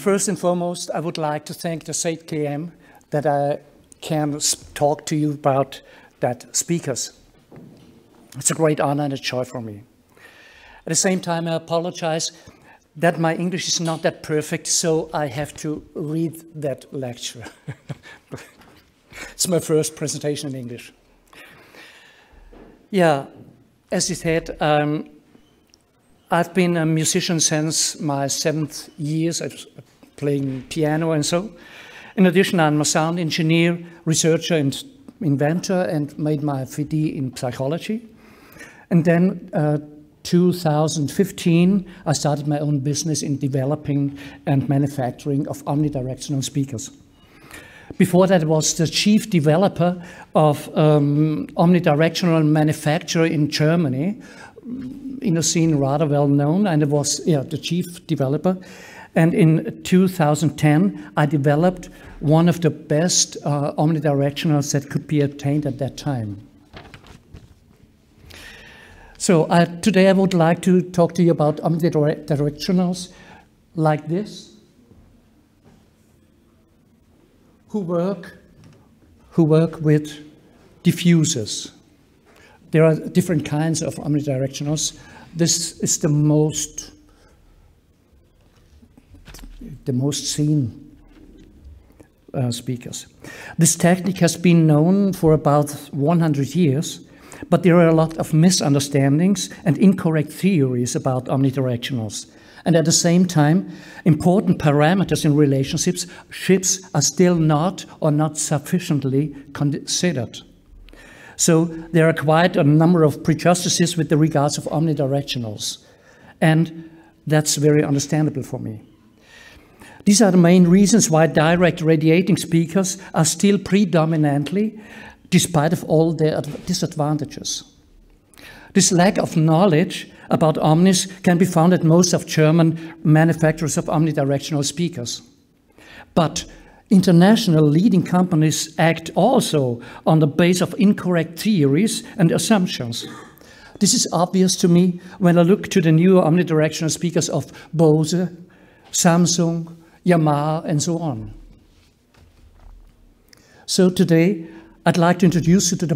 first and foremost, I would like to thank the IRCAM that I can talk to you about that speakers. It's a great honor and a joy for me. At the same time, I apologize that my English is not that perfect, so I have to read that lecture. It's my first presentation in English. Yeah, as you said, I've been a musician since my 7th years, playing piano and so. In addition, I'm a sound engineer, researcher and inventor, and made my FD in psychology. And then 2015, I started my own business in developing and manufacturing of omnidirectional speakers. Before that, I was the chief developer of omnidirectional manufacturer in Germany, in a scene rather well known, and I was the chief developer. And in 2010, I developed one of the best omnidirectionals that could be obtained at that time. So today I would like to talk to you about omnidirectionals like this, who work with diffusers. There are different kinds of omnidirectionals. This is the most seen speakers. This technique has been known for about 100 years, but there are a lot of misunderstandings and incorrect theories about omnidirectionals. And at the same time, important parameters in relationships are still not sufficiently considered. So there are quite a number of prejudices with regards of omnidirectionals, and that's very understandable for me. These are the main reasons why direct radiating speakers are still predominantly, despite of all their disadvantages. This lack of knowledge about omnis can be found at most of German manufacturers of omnidirectional speakers. But international leading companies act also on the basis of incorrect theories and assumptions. This is obvious to me when I look to the new omnidirectional speakers of Bose, Samsung, Yamaha, and so on. So today, I'd like to introduce you to the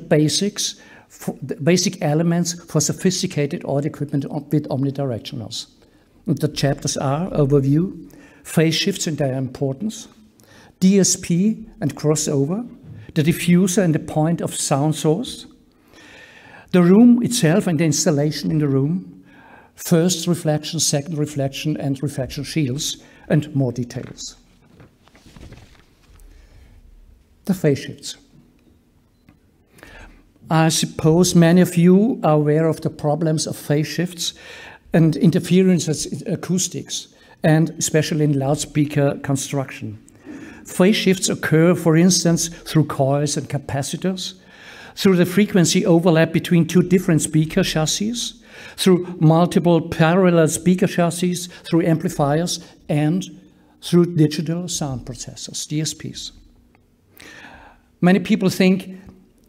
basic elements for sophisticated audio equipment with omnidirectionals. And the chapters are overview, phase shifts and their importance, DSP and crossover, the diffuser and the point of sound source, the room itself and the installation in the room, first reflection, second reflection, and reflection shields, and more details. The phase shifts. I suppose many of you are aware of the problems of phase shifts and interference in acoustics, and especially in loudspeaker construction. Phase shifts occur, for instance, through coils and capacitors, through the frequency overlap between two different speaker chassis, through multiple parallel speaker chassis, through amplifiers, and through digital sound processors, DSPs. Many people think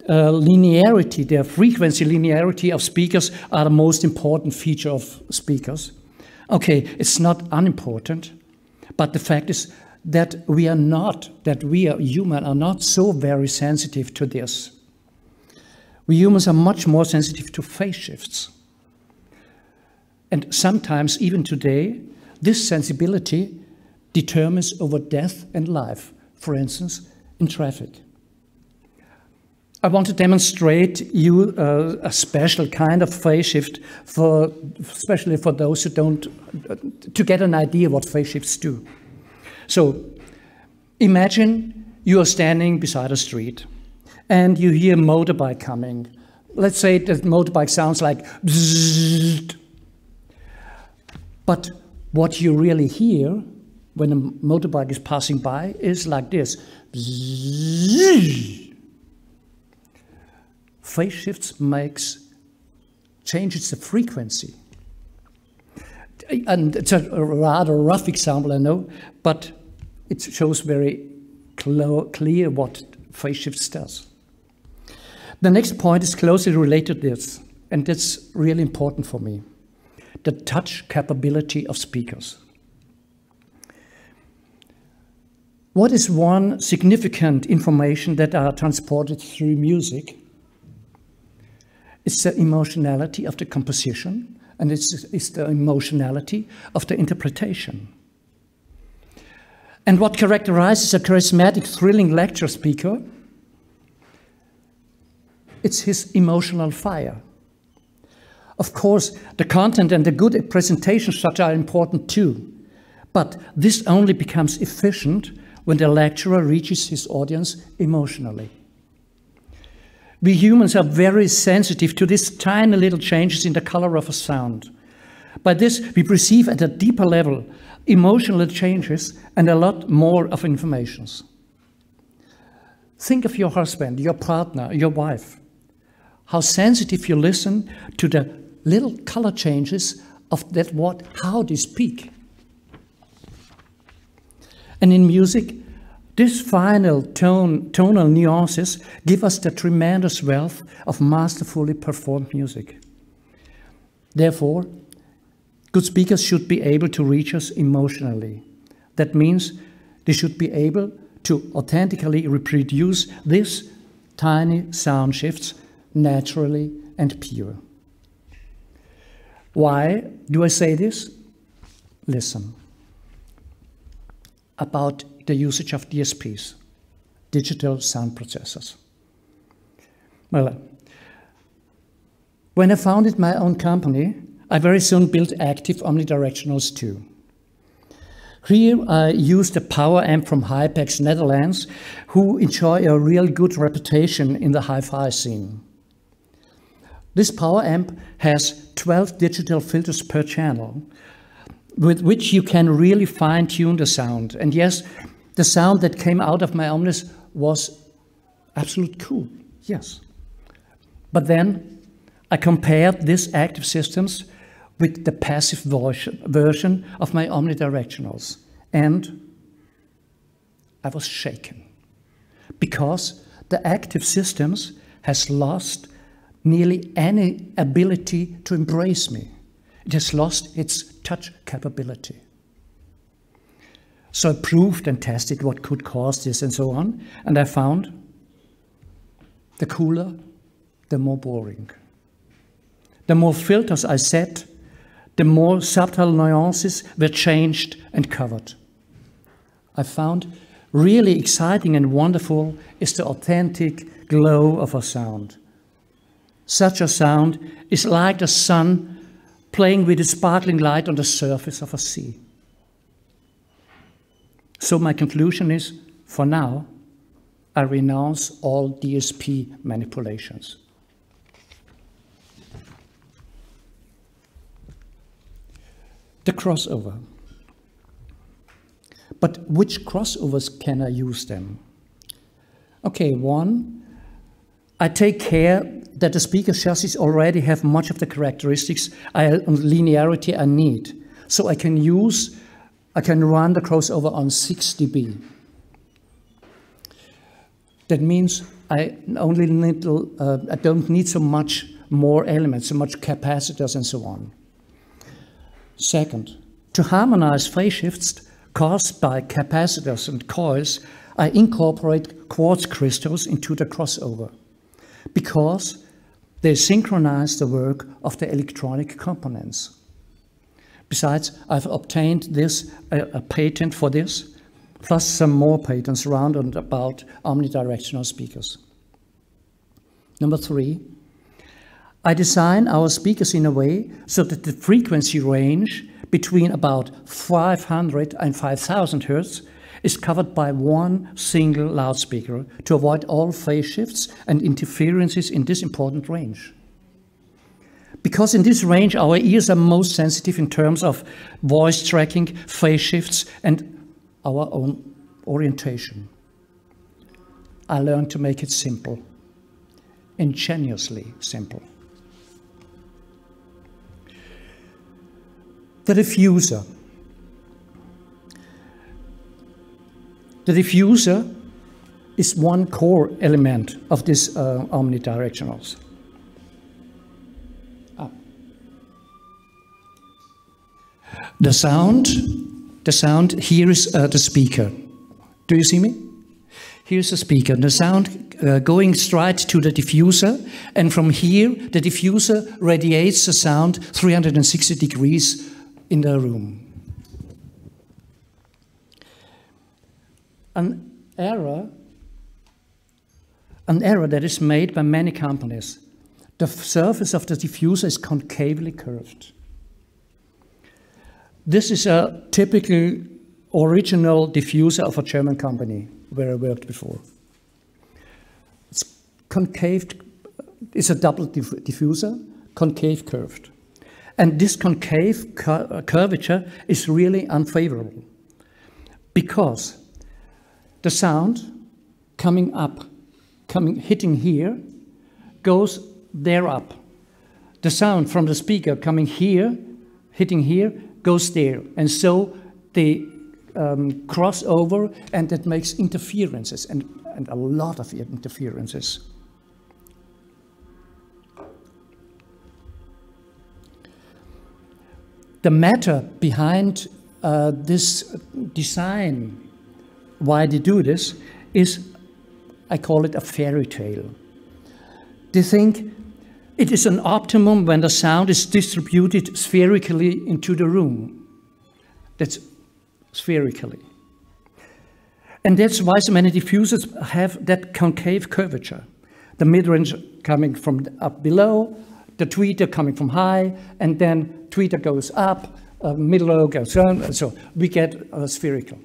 linearity, their frequency linearity of speakers are the most important feature of speakers. Okay, it's not unimportant, but the fact is that we human are not so very sensitive to this. We humans are much more sensitive to phase shifts. And sometimes, even today, this sensibility determines over death and life, for instance, in traffic. I want to demonstrate you a special kind of phase shift, especially for those who to get an idea what phase shifts do. So, imagine you are standing beside a street and you hear a motorbike coming. Let's say the motorbike sounds like bzzzt. But what you really hear when a motorbike is passing by is like this. Bzzzt. Phase shifts changes the frequency. And it's a rather rough example, I know, but it shows very clear what phase shifts does. The next point is closely related to this, and that's really important for me. The touch capability of speakers. What is one significant information that are transported through music? It's the emotionality of the composition, and it's the emotionality of the interpretation. And what characterizes a charismatic, thrilling lecture speaker? It's his emotional fire. Of course, the content and the good presentation structure are important too, but this only becomes efficient when the lecturer reaches his audience emotionally. We humans are very sensitive to these tiny little changes in the color of a sound. By this, we perceive at a deeper level emotional changes and a lot more of information. Think of your husband, your partner, your wife. How sensitive you listen to the little color changes of that what, how they speak. And in music, this final tonal nuances give us the tremendous wealth of masterfully performed music. Therefore, good speakers should be able to reach us emotionally. That means they should be able to authentically reproduce these tiny sound shifts naturally and pure. Why do I say this? Listen. About the usage of DSPs, digital sound processors. Well, when I founded my own company, I very soon built active omnidirectionals too. Here I used a power amp from Hypex Netherlands, who enjoy a real good reputation in the hi-fi scene. This power amp has 12 digital filters per channel, with which you can really fine-tune the sound. And yes, the sound that came out of my Omnis was absolutely cool, yes. But then I compared these active systems with the passive version of my omnidirectionals, and I was shaken, because the active systems has lost nearly any ability to embrace me. It has lost its touch capability. So I proved and tested what could cause this and so on, and I found the cooler, the more boring. The more filters I set, the more subtle nuances were changed and covered. I found really exciting and wonderful is the authentic glow of a sound. Such a sound is like the sun playing with a sparkling light on the surface of a sea. So my conclusion is, for now, I renounce all DSP manipulations. The crossover. But which crossovers can I use then? Okay, one, I take care that the speaker chassis already have much of the characteristics and linearity I need. So I can run the crossover on 6 dB. That means I don't need so much more elements, so much capacitors and so on. Second, to harmonize phase shifts caused by capacitors and coils, I incorporate quartz crystals into the crossover because they synchronize the work of the electronic components. Besides, I've obtained a patent for this, plus some more patents around and about omnidirectional speakers. Number 3, I design our speakers in a way so that the frequency range between about 500 and 5000 Hertz is covered by one single loudspeaker to avoid all phase shifts and interferences in this important range. Because in this range, our ears are most sensitive in terms of voice tracking, phase shifts, and our own orientation. I learned to make it simple, ingeniously simple. The diffuser. The diffuser is one core element of this omnidirectionals. The sound here is the speaker. Do you see me? Here's the speaker, the sound going straight to the diffuser, and from here the diffuser radiates the sound 360 degrees in the room. An error that is made by many companies. The surface of the diffuser is concavely curved. This is a typical original diffuser of a German company where I worked before. It's concave, it's a double diffuser, concave curved. And this concave curvature is really unfavorable because the sound coming up, hitting here, goes there up. The sound from the speaker coming here, hitting here, goes there. And so they cross over, and that makes interferences, and a lot of interferences. The matter behind this design, why they do this, is, I call it a fairy tale. They think it is an optimum when the sound is distributed spherically into the room. That's spherically. And that's why so many diffusers have that concave curvature. The mid-range coming from up below, the tweeter coming from high, and then tweeter goes up, middle goes down, and so we get spherical.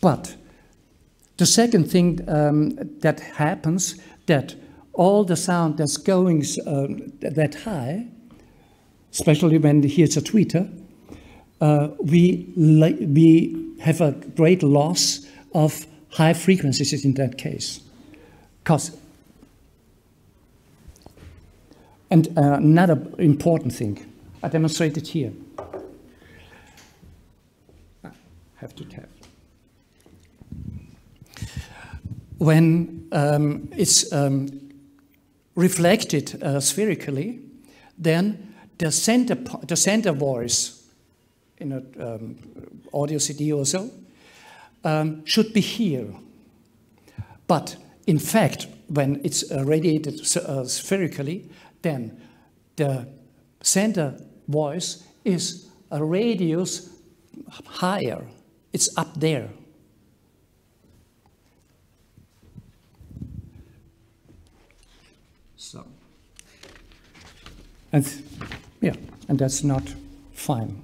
But the second thing that happens, that all the sound that's going that high, especially when here's a tweeter, we have a great loss of high frequencies in that case. And another important thing, I demonstrate it here. I have to tap. When it's reflected spherically, then the center voice in an audio CD or so should be here. But in fact, when it's radiated spherically, then the center voice is a radius higher. It's up there. So, and yeah, and that's not fine.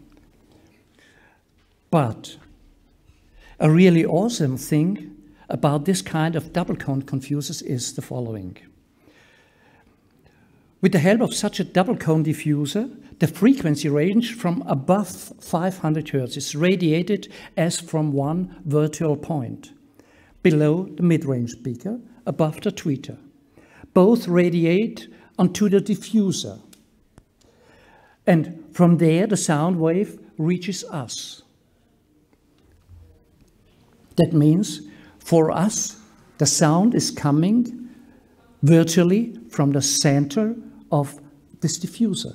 But a really awesome thing about this kind of double cone confusers is the following. With the help of such a double cone diffuser, the frequency range from above 500 Hz is radiated as from one virtual point, below the mid-range speaker, above the tweeter. Both radiate onto the diffuser. And from there, the sound wave reaches us. That means, for us, the sound is coming virtually from the center of this diffuser.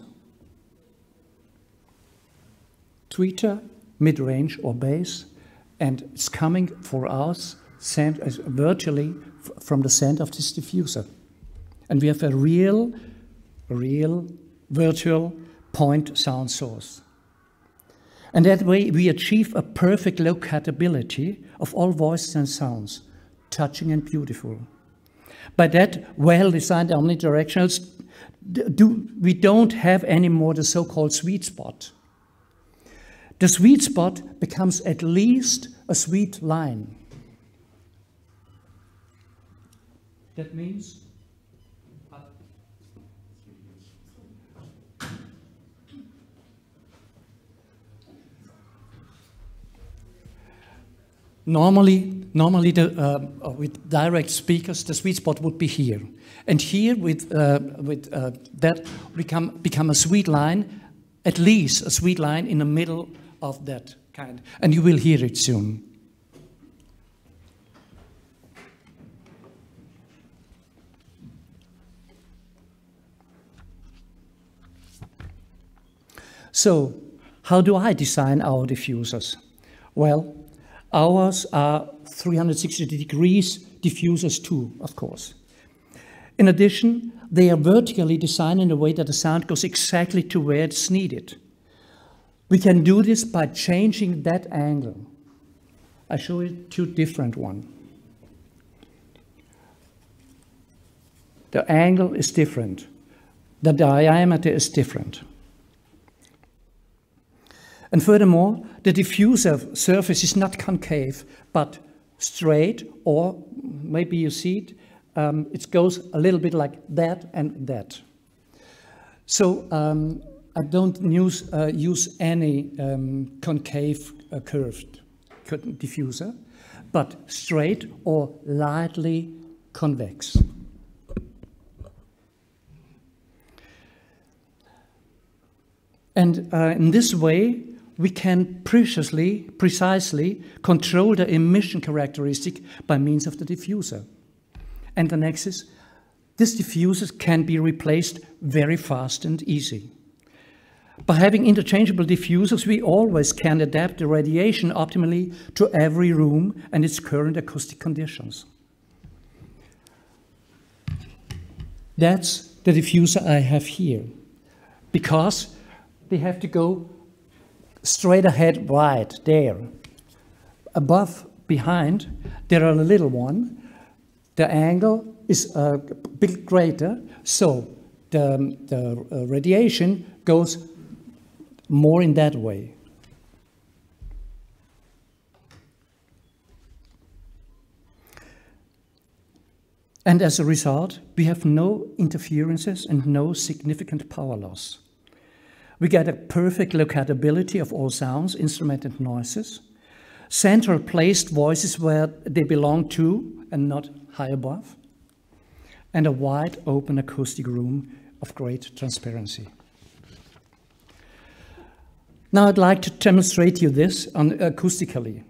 Tweeter, mid-range or bass, and it's coming for us virtually from the center of this diffuser. And we have a real virtual point sound source. And that way we achieve a perfect locatability of all voices and sounds, touching and beautiful. By that well-designed omnidirectionals, we don't have anymore the so-called sweet spot. The sweet spot becomes at least a sweet line. That means normally with direct speakers, the sweet spot would be here, and here with that become a sweet line, at least a sweet line in the middle of that kind, and you will hear it soon. So, how do I design our diffusers? Well, Ours are 360 degrees diffusers too, of course. In addition, they are vertically designed in a way that the sound goes exactly to where it's needed. We can do this by changing that angle. I show you two different ones. The angle is different. The diameter is different. And furthermore, the diffuser surface is not concave, but straight, or maybe you see it, it goes a little bit like that and that. So I don't use any concave curved diffuser, but straight or lightly convex. And in this way, we can precisely control the emission characteristic by means of the diffuser. And the next is, this diffuser can be replaced very fast and easy. By having interchangeable diffusers, we always can adapt the radiation optimally to every room and its current acoustic conditions. That's the diffuser I have here, because they have to go straight ahead right there. Above, behind, there are a little one. The angle is a bit greater, so the radiation goes more in that way. And as a result, we have no interferences and no significant power loss. We get a perfect locatability of all sounds, instruments and noises, central placed voices where they belong to and not high above, and a wide open acoustic room of great transparency. Now I'd like to demonstrate you this acoustically.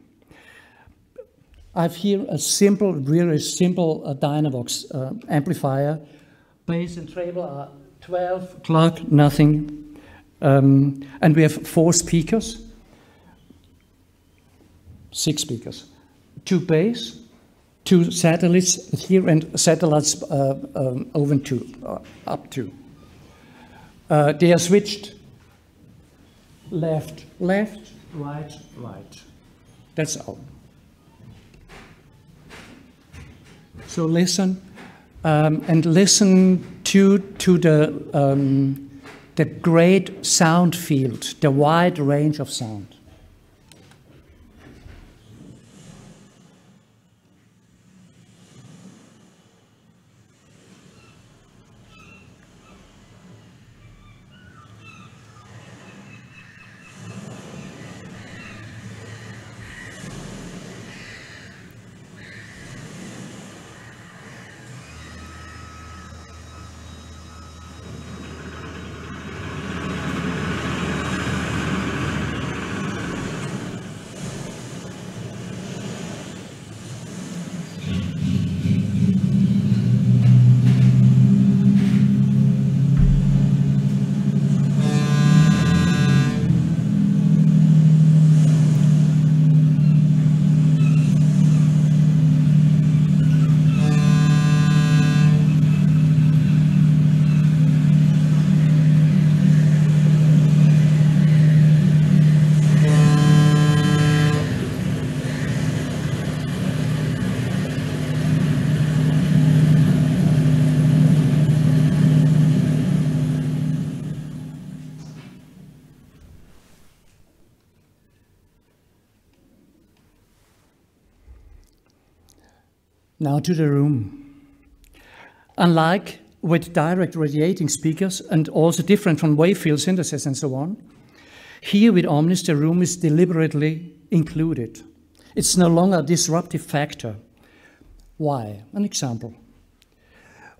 I've here a simple, really simple Dynavox amplifier. Bass and treble are 12 o'clock, nothing. And we have 4 speakers, 6 speakers, 2 bass, 2 satellites here, and satellites over to up to. They are switched left, left, right, right. That's all. So listen and listen to the great sound field, the wide range of sound. Now to the room. Unlike with direct radiating speakers, and also different from wave field synthesis and so on, here with Omnis the room is deliberately included. It's no longer a disruptive factor. Why? An example.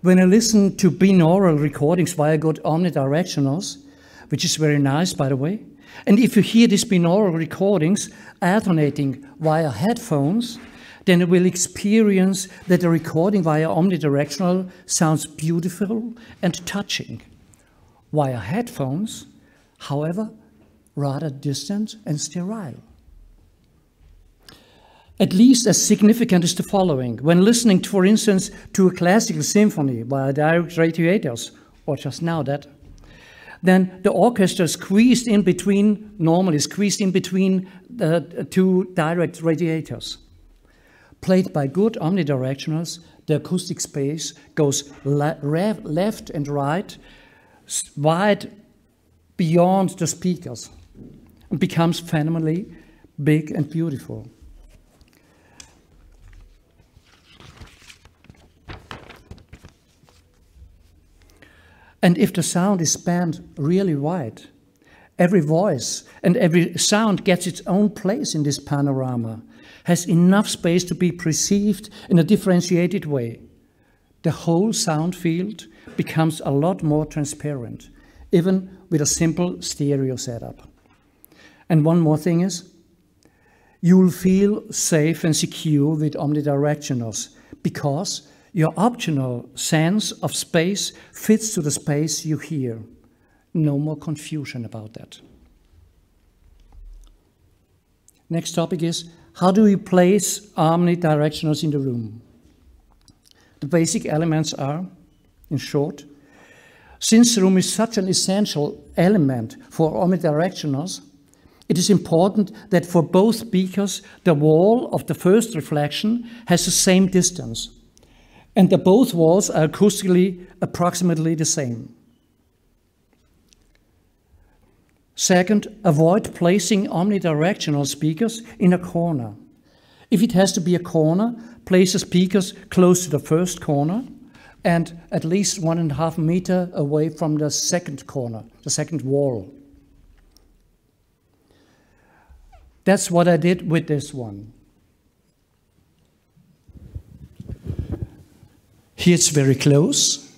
When I listen to binaural recordings via good omnidirectionals, which is very nice, by the way, and if you hear these binaural recordings alternating via headphones, then you will experience that the recording via omnidirectional sounds beautiful and touching. Via headphones, however, rather distant and sterile. At least as significant is the following. When listening, for instance, to a classical symphony via direct radiators, or just now that, then the orchestra is squeezed in between, normally squeezed in between the two direct radiators. Played by good omnidirectionals, the acoustic space goes left and right, wide beyond the speakers, and becomes phenomenally big and beautiful. And if the sound is spanned really wide, every voice and every sound gets its own place in this panorama, has enough space to be perceived in a differentiated way. The whole sound field becomes a lot more transparent, even with a simple stereo setup. And one more thing is, you will feel safe and secure with omnidirectionals because your optional sense of space fits to the space you hear. No more confusion about that. Next topic is, how do we place omnidirectionals in the room? The basic elements are, in short, since the room is such an essential element for omnidirectionals, it is important that for both speakers, the wall of the first reflection has the same distance, and that both walls are acoustically approximately the same. Second, avoid placing omnidirectional speakers in a corner. If it has to be a corner, place the speakers close to the first corner and at least 1.5 meters away from the second corner, the second wall. That's what I did with this one. Here it's very close,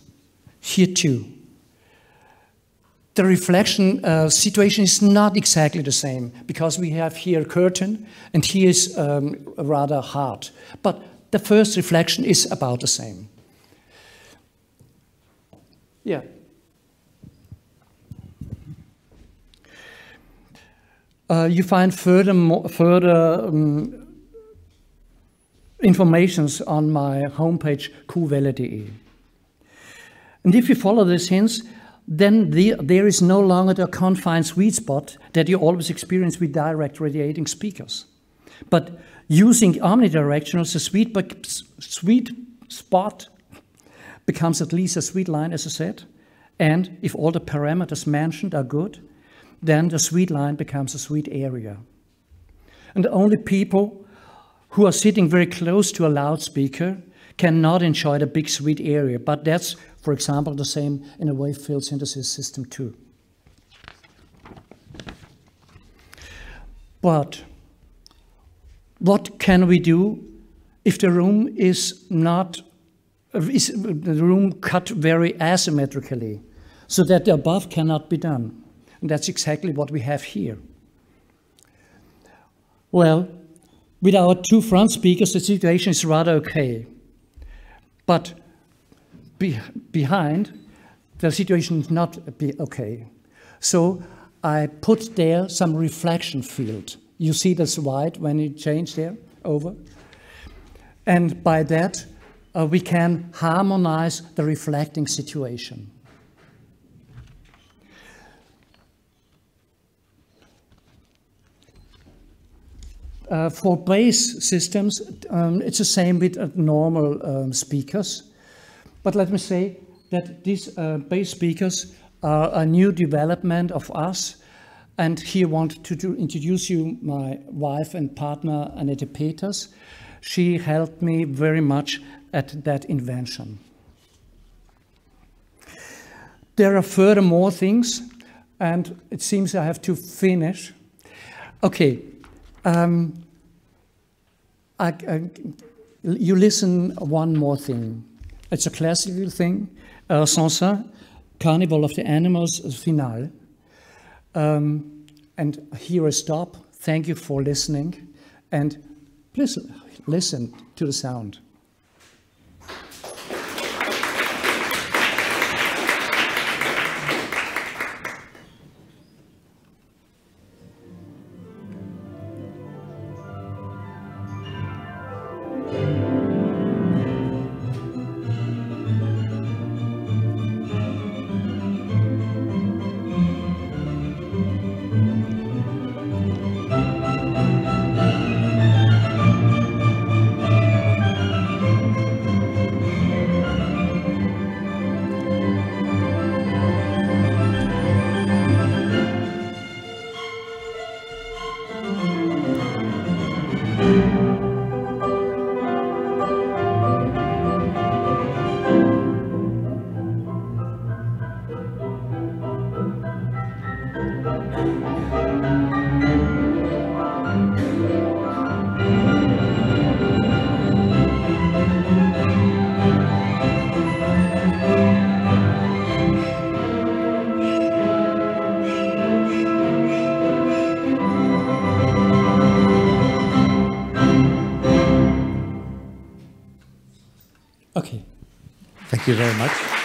here too. The reflection situation is not exactly the same because we have here a curtain and here is rather hard. But the first reflection is about the same. Yeah. You find further informations on my homepage, qwelle.de. And if you follow these hints, then there is no longer the confined sweet spot that you always experience with direct radiating speakers. But using omnidirectionals, the sweet spot becomes at least a sweet line, as I said. And if all the parameters mentioned are good, then the sweet line becomes a sweet area. And only people who are sitting very close to a loudspeaker cannot enjoy the big sweet area, but that's, for example, the same in a wave field synthesis system too. But what can we do if the room is the room cut very asymmetrically, so that the above cannot be done? And that's exactly what we have here. Well, with our two front speakers, the situation is rather okay. But behind, the situation is not okay. So I put there some reflection field. You see this white when you change there over. And by that, we can harmonize the reflecting situation. For bass systems, it's the same with normal speakers. But let me say that these bass speakers are a new development of us. And here I want to introduce you my wife and partner, Annette Peters. She helped me very much at that invention. There are furthermore things, and it seems I have to finish. Okay. You listen one more thing. It's a classical thing, Sanson, Carnival of the Animals, Finale. And here I stop. Thank you for listening. And please listen to the sound. Okay. Thank you very much.